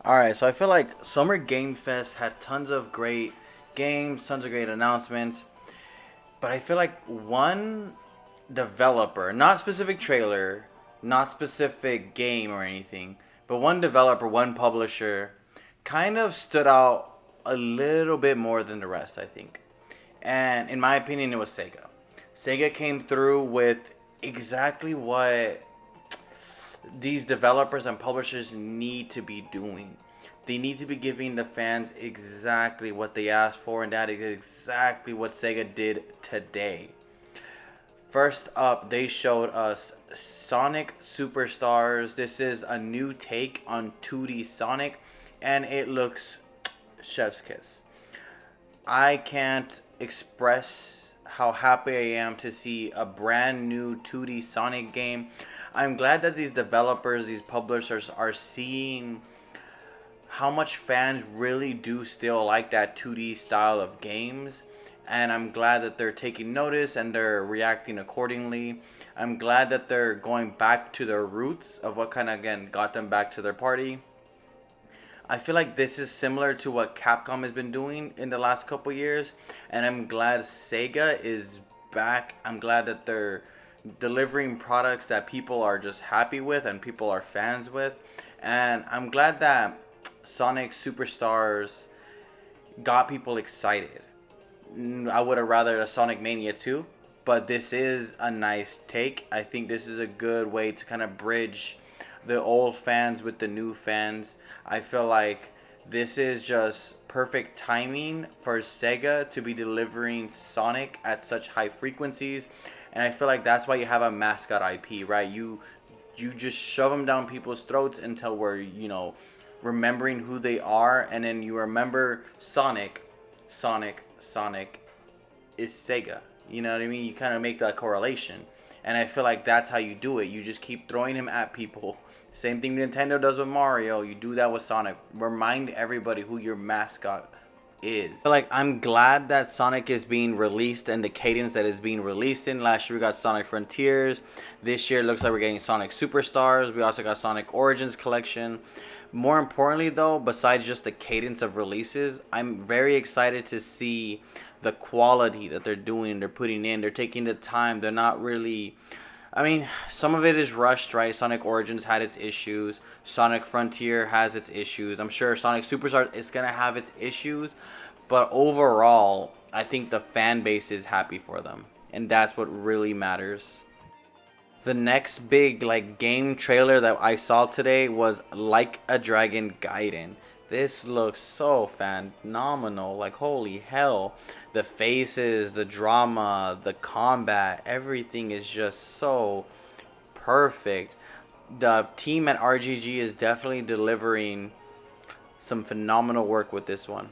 Alright, so I feel like Summer Game Fest had tons of great games, tons of great announcements, but I feel like one developer, not specific trailer, not specific game or anything, but one developer, one publisher kind of stood out a little bit more than the rest, I think. And in my opinion, it was Sega. Sega came through with exactly what these developers and publishers need to be doing. They need to be giving the fans exactly what they asked for, and that is exactly what Sega did today. First up, they showed us Sonic Superstars. This is a new take on 2D Sonic, and it looks chef's kiss. I can't express how happy I am to see a brand new 2D Sonic game. I'm glad that these developers, these publishers are seeing how much fans really do still like that 2D style of games. And I'm glad that they're taking notice and they're reacting accordingly. I'm glad that they're going back to their roots of what kind of, again, got them back to their party. I feel like this is similar to what Capcom has been doing in the last couple years, and I'm glad Sega is back. I'm glad that they're delivering products that people are just happy with and people are fans with, and I'm glad that Sonic Superstars got people excited. I would have rather a Sonic Mania 2, but this is a nice take. I think this is a good way to kind of bridge the old fans with the new fans. I feel like this is just perfect timing for Sega to be delivering Sonic at such high frequencies, and I feel like that's why you have a mascot IP, right? You just shove them down people's throats until we're remembering who they are, and then you remember Sonic is Sega. You know what I mean? You kind of make that correlation. And I feel like that's how you do it. You just keep throwing him at people. Same thing Nintendo does with Mario. You do that with Sonic. Remind everybody who your mascot is. So like, I'm glad that Sonic is being released and the cadence that is being released in. Last year we got Sonic Frontiers. This year it looks like we're getting Sonic Superstars. We also got Sonic Origins Collection. More importantly though, besides just the cadence of releases, I'm very excited to see the quality that they're doing, they're putting in. They're taking the time. They're not really, I mean, some of it is rushed, right? Sonic Origins had its issues. Sonic Frontier has its issues. I'm sure Sonic Superstars is going to have its issues. But overall, I think the fan base is happy for them. And that's what really matters. The next big game trailer that I saw today was Like a Dragon Gaiden. This looks so phenomenal. Like, holy hell. The faces, the drama, the combat, everything is just so perfect. The team at RGG is definitely delivering some phenomenal work with this one.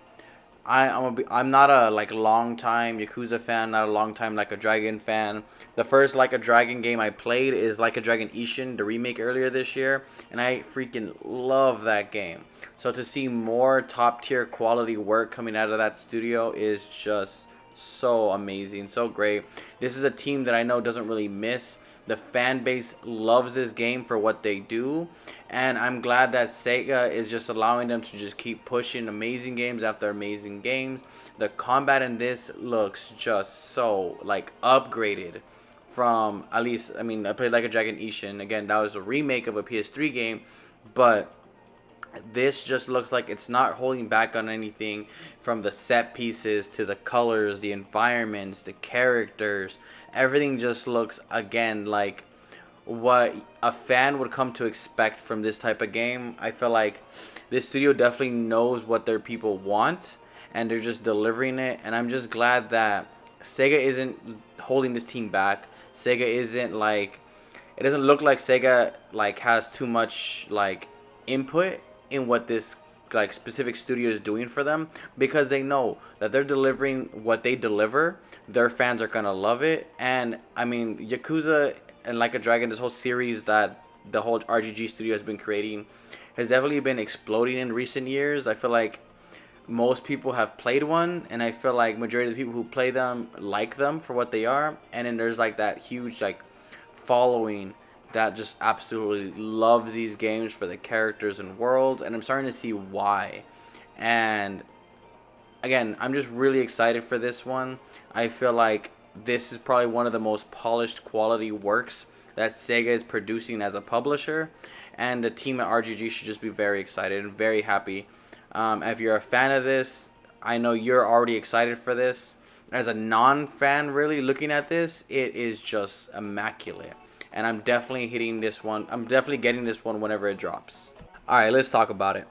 I'm not a long time Yakuza fan, not a long time Like a Dragon fan. The first Like a Dragon game I played is Like a Dragon Ishin, the remake earlier this year, and I freaking love that game. So to see more top tier quality work coming out of that studio is just so amazing, so great. This is a team that I know doesn't really miss. The fan base loves this game for what they do, and I'm glad that Sega is just allowing them to just keep pushing amazing games after amazing games. The combat in this looks just so upgraded from, at least, I mean, I played Like a Dragon Ishin. Again, that was a remake of a PS3 game, but this just looks like it's not holding back on anything, from the set pieces to the colors, the environments, the characters. Everything just looks, again, like what a fan would come to expect from this type of game. I feel like this studio definitely knows what their people want, and they're just delivering it. And I'm just glad that Sega isn't holding this team back. Sega isn't it doesn't look like Sega has too much input in what this specific studio is doing for them, because they know that they're delivering what they deliver. Their fans are gonna love it. And I mean, Yakuza and Like a Dragon, this whole series that the whole RGG studio has been creating, has definitely been exploding in recent years. I feel like most people have played one, and I feel like majority of the people who play them like them for what they are. And then there's that huge following that just absolutely loves these games for the characters and worlds, and I'm starting to see why. And again, I'm just really excited for this one. I feel like this is probably one of the most polished quality works that Sega is producing as a publisher, and the team at RGG should just be very excited and very happy. If you're a fan of this, I know you're already excited for this. As a non-fan, really looking at this, it is just immaculate, and I'm definitely hitting this one. I'm definitely getting this one whenever it drops. All right, let's talk about it.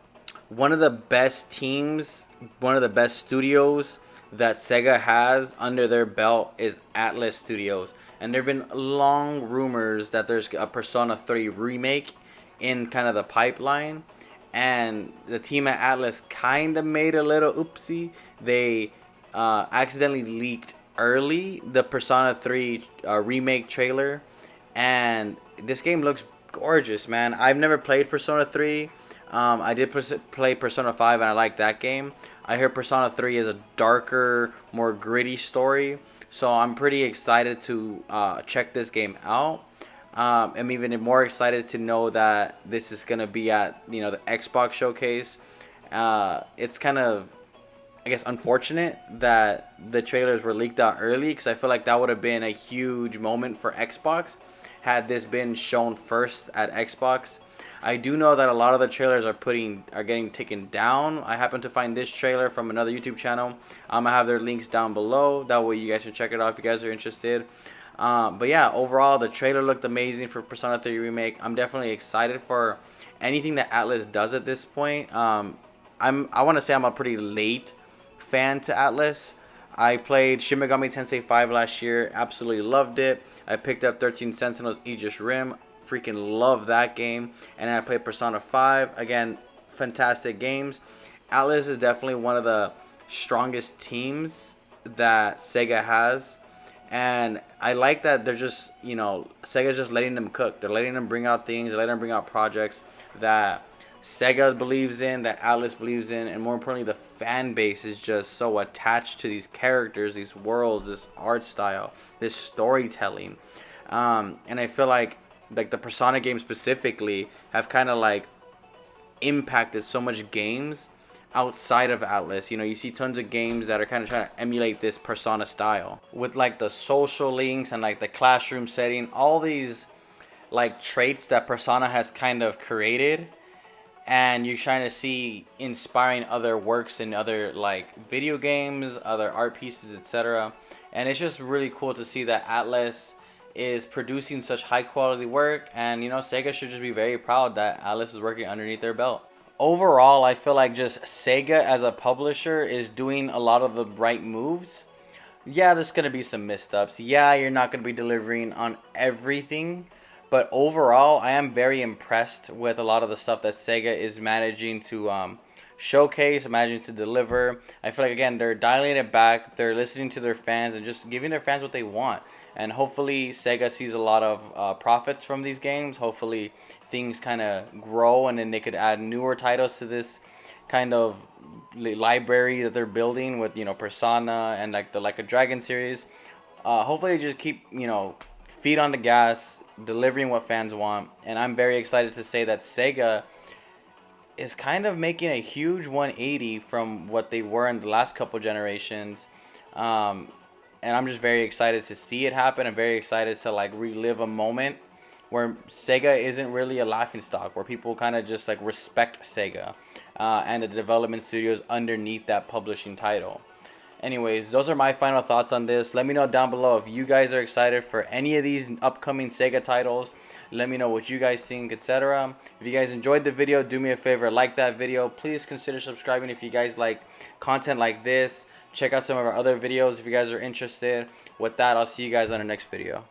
One of the best teams, one of the best studios that Sega has under their belt is Atlas Studios. And there have been long rumors that there's a Persona 3 remake in kind of the pipeline. And the team at Atlas kind of made a little oopsie. They accidentally leaked early the Persona 3 remake trailer. And this game looks gorgeous, man. I've never played Persona 3. I did play Persona 5 and I like that game. I hear Persona 3 is a darker, more gritty story. So I'm pretty excited to check this game out. I'm even more excited to know that this is going to be at, you know, the Xbox showcase. It's kind of, I guess, unfortunate that the trailers were leaked out early, because I feel like that would have been a huge moment for Xbox had this been shown first at Xbox. I do know that a lot of the trailers are getting taken down. I happen to find this trailer from another YouTube channel. I'm gonna have their links down below. That way you guys can check it out if you guys are interested. But yeah, overall the trailer looked amazing for Persona 3 Remake. I'm definitely excited for anything that Atlas does at this point. I want to say I'm a pretty late fan to Atlas. I played Shin Megami Tensei 5 last year. Absolutely loved it. I picked up 13 Sentinels Aegis Rim. Freaking love that game. And I played Persona 5. Again, fantastic games. Atlas is definitely one of the strongest teams that Sega has. And I like that they're just, you know, Sega's just letting them cook. They're letting them bring out things. They're letting them bring out projects that Sega believes in, that Atlas believes in. And more importantly, the fan base is just so attached to these characters, these worlds, this art style, this storytelling. And I feel like the Persona games specifically have kind of like impacted so much games outside of Atlas. You know, you see tons of games that are kind of trying to emulate this Persona style with like the social links and like the classroom setting, all these like traits that Persona has kind of created, and you're trying to see inspiring other works in other like video games, other art pieces, etc. And it's just really cool to see that Atlas is producing such high quality work, and you know, Sega should just be very proud that Atlas is working underneath their belt. Overall, I feel like just Sega as a publisher is doing a lot of the right moves. Yeah, there's going to be some missteps. Yeah, you're not going to be delivering on everything, but overall, I am very impressed with a lot of the stuff that Sega is managing to showcase, managing to deliver. I feel like, again, they're dialing it back. They're listening to their fans and just giving their fans what they want. And hopefully Sega sees a lot of profits from these games. Hopefully things kind of grow, and then they could add newer titles to this kind of library that they're building with, you know, Persona and like the Like a Dragon series. Hopefully they just keep, you know, feet on the gas, delivering what fans want. And I'm very excited to say that Sega is kind of making a huge 180 from what they were in the last couple generations. And I'm just very excited to see it happen. I'm very excited to like relive a moment where Sega isn't really a laughingstock, where people kind of just like respect Sega and the development studios underneath that publishing title. Anyways, those are my final thoughts on this. Let me know down below if you guys are excited for any of these upcoming Sega titles. Let me know what you guys think, etc. If you guys enjoyed the video, do me a favor, like that video. Please consider subscribing if you guys like content like this. Check out some of our other videos if you guys are interested. With that, I'll see you guys on the next video.